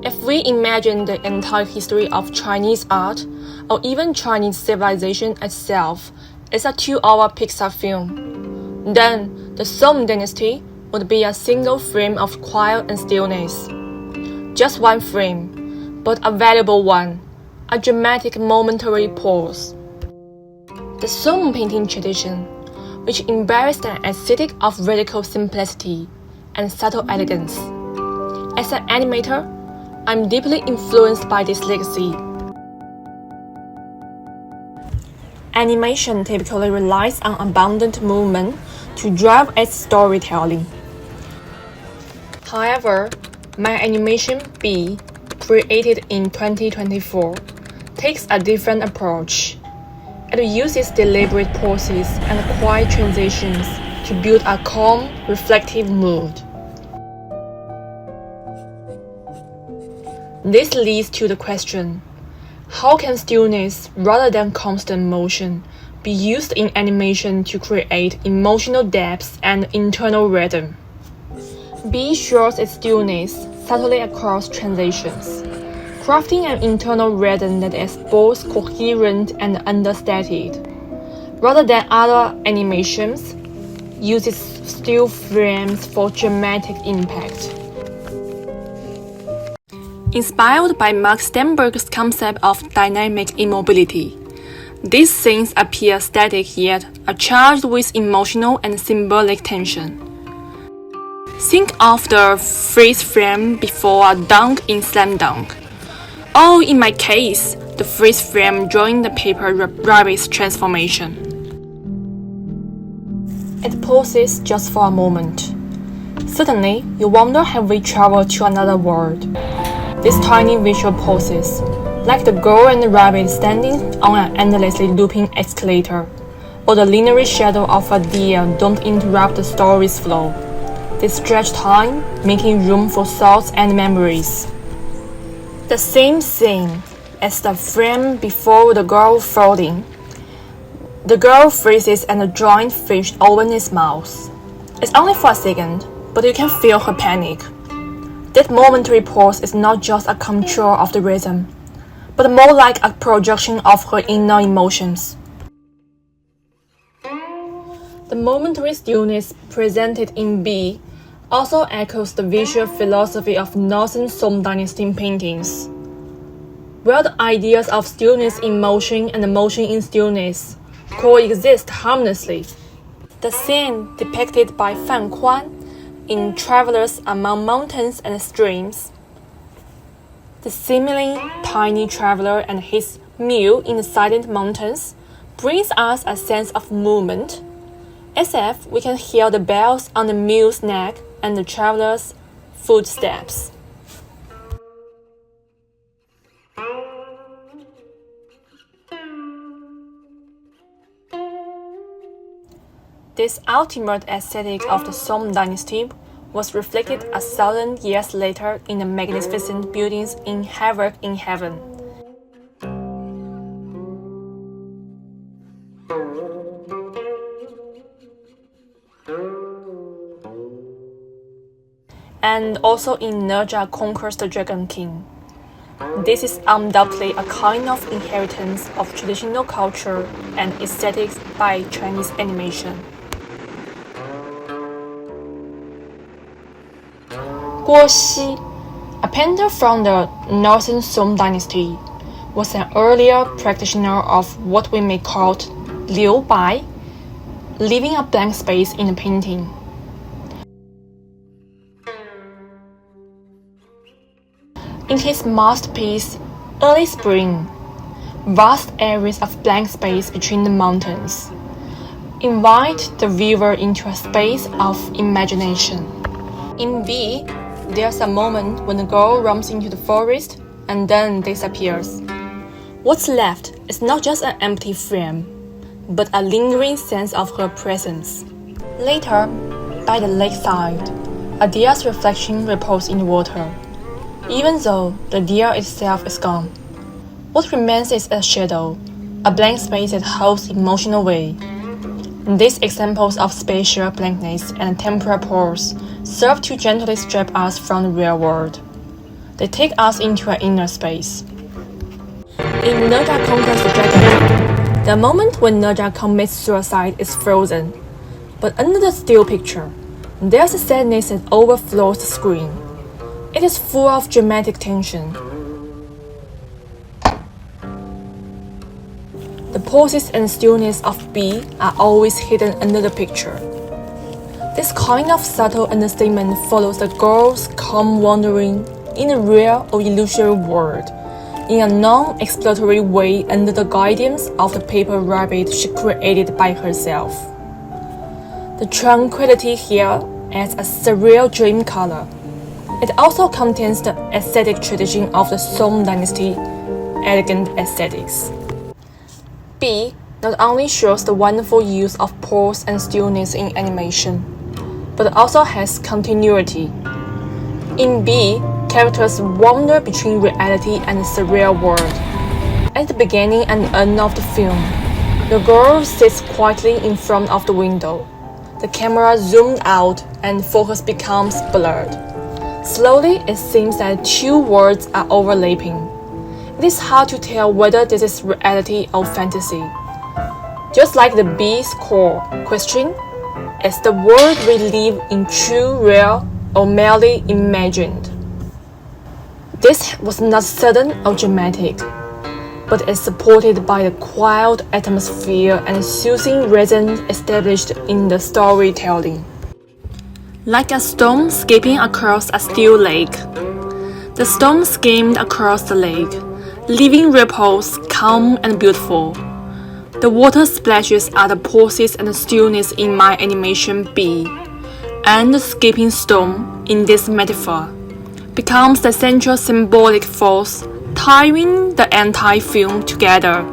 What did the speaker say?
If we imagine the entire history of Chinese art, or even Chinese civilization itself, as a 2-hour Pixar film, then the Song Dynasty would be a single frame of quiet and stillness. Just one frame, but a valuable one, a dramatic momentary pause. The Song painting tradition, which embraced an aesthetic of radical simplicity and subtle elegance. As an animator, I'm deeply influenced by this legacy. Animation typically relies on abundant movement to drive its storytelling. However, My Animation B, created in 2024, takes a different approach. It uses deliberate pauses and quiet transitions to build a calm, reflective mood. This leads to the question, how can stillness rather than constant motion be used in animation to create emotional depth and internal rhythm? B shows its stillness subtly across transitions, crafting an internal rhythm that is both coherent and understated. Rather than other animations, uses still frames for dramatic impact. Inspired by Mark Sternberg's concept of dynamic immobility, these scenes appear static yet are charged with emotional and symbolic tension. Think of the freeze frame before a dunk in Slam Dunk, or in my case, the freeze frame during the Paper Rabbit's transformation. It pauses just for a moment. Suddenly, you wonder, have we traveled to another world? These tiny visual pauses, like the girl and the rabbit standing on an endlessly looping escalator, or the linear shadow of a deer, don't interrupt the story's flow. They stretch time, making room for thoughts and memories. The same scene as the frame before the girl folding. The girl freezes and the giant fish opens its mouth. It's only for a second, but you can feel her panic. That momentary pause is not just a control of the rhythm, but more like a projection of her inner emotions. The momentary stillness presented in B also echoes the visual philosophy of Northern Song Dynasty paintings, where the ideas of stillness in motion and motion in stillness coexist harmoniously. The scene depicted by Fan Kuan in Travelers Among Mountains and Streams. The seemingly tiny traveler and his mule in the silent mountains brings us a sense of movement, as if we can hear the bells on the mule's neck and the traveler's footsteps. This ultimate aesthetic of the Song Dynasty was reflected 1,000 years later in the magnificent buildings in Havoc in Heaven. And also in Ne Zha Conquers the Dragon King. This is undoubtedly a kind of inheritance of traditional culture and aesthetics by Chinese animation. Guo Xi, a painter from the Northern Song Dynasty, was an earlier practitioner of what we may call Liu Bai, leaving a blank space in the painting. In his masterpiece, Early Spring, vast areas of blank space between the mountains invite the viewer into a space of imagination. In V, there's a moment when the girl runs into the forest and then disappears. What's left is not just an empty frame, but a lingering sense of her presence. Later, by the lakeside, a deer's reflection ripples in the water. Even though the deer itself is gone, what remains is a shadow, a blank space that holds emotional weight. These examples of spatial blankness and temporal pause serve to gently strip us from the real world, They take us into an inner space. In Naja Conquers the Dragon, the moment when Naja commits suicide is frozen. But under the still picture, there's a sadness that overflows the screen. It is full of dramatic tension. The poses and stillness of B are always hidden under the picture. This kind of subtle understatement follows the girl's calm wandering in a real or illusory world, in a non-exploratory way under the guidance of the paper rabbit she created by herself. The tranquility here adds a surreal dream color. It also contains the aesthetic tradition of the Song Dynasty, elegant aesthetics. B not only shows the wonderful use of pose and stillness in animation, but also has continuity. In B, characters wander between reality and the surreal world. At the beginning and end of the film, the girl sits quietly in front of the window. The camera zoomed out and focus becomes blurred. Slowly, it seems that two worlds are overlapping. It is hard to tell whether this is reality or fantasy. Just like the B's core question, is the world we live in true, real, or merely imagined? This was not sudden or dramatic, but is supported by the quiet atmosphere and soothing rhythm established in the storytelling. Like a storm skipping across a still lake. The storm skimmed across the lake, leaving ripples calm and beautiful. The water splashes are the poses and stillness in my animation B, and the skipping storm, in this metaphor, becomes the central symbolic force tying the entire film together.